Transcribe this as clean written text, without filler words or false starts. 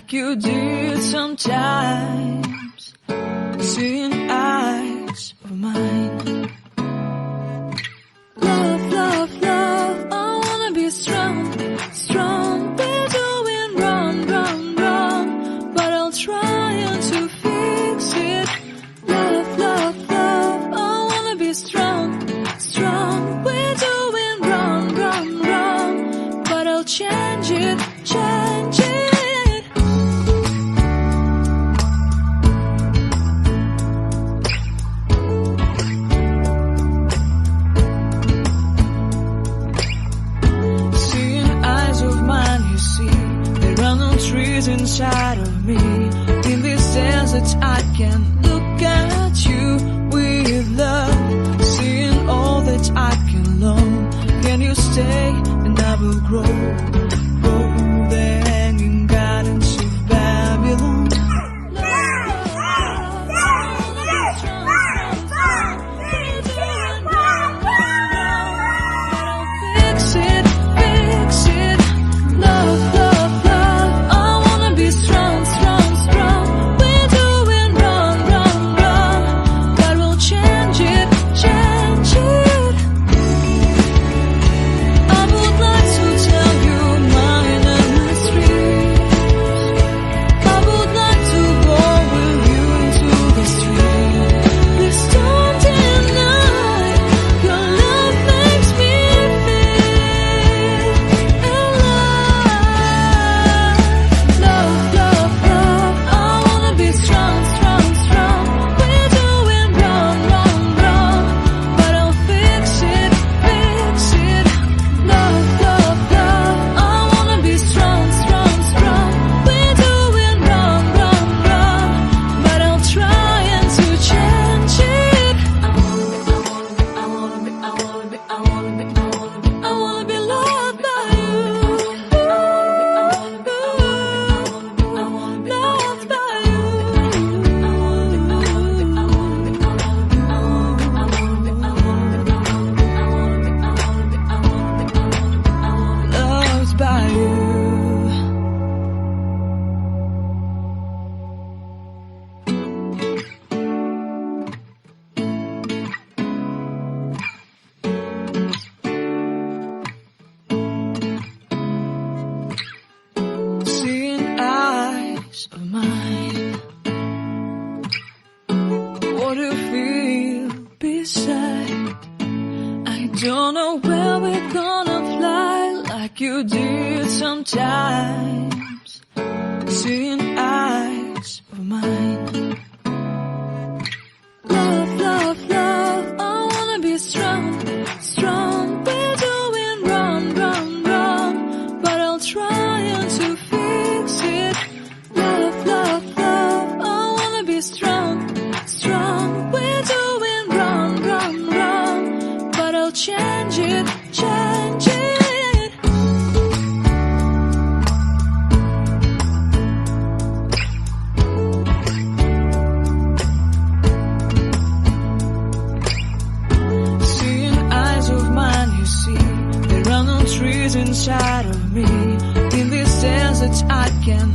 like you did sometimes, seeing eyes of mine. Love, love, love, I wanna be strong, strong. We're doing wrong, wrong, wrong, but I'll try to fix it. Love, love, love, I wanna be strong, strong. We're doing wrong, wrong, wrong, but I'll change it, change it. Trees inside of me, in this desert I can look at you with love, seeing all that I can learn. Can you stay and I will grow the hanging gardens of Babylon. Fix it, fix it, love, love, love. Strong, strong, strong. We're doing wrong, wrong, wrong, but we'll change it, change it. I would like to tell you my mysteries. I would like to go with you into the street. Please don't deny your love makes me feel alive. Love, love, love, I wanna be strong, strong, strong. We're doing wrong, wrong, wrong, but I'll fix it, fix it. Love, love, love, I wanna be strong, strong, strong. We're doing wrong, wrong, wrong, but I'll try to change it. I wanna be loved by you. Loved by you. Loved by you. Seeing eyes of mine. What do you feel beside? I don't know where we're gonna fly like you did sometimes. Seeing eyes of mine. Love, love, love, I wanna be strong, strong. We're doing wrong, wrong, wrong, but I'll try to fix it. Love, love, love, I wanna be strong, strong. We're doing wrong, wrong, wrong, but I'll change it, change it. Seeing eyes of mine, you see, there are no trees inside of me. In this desert I can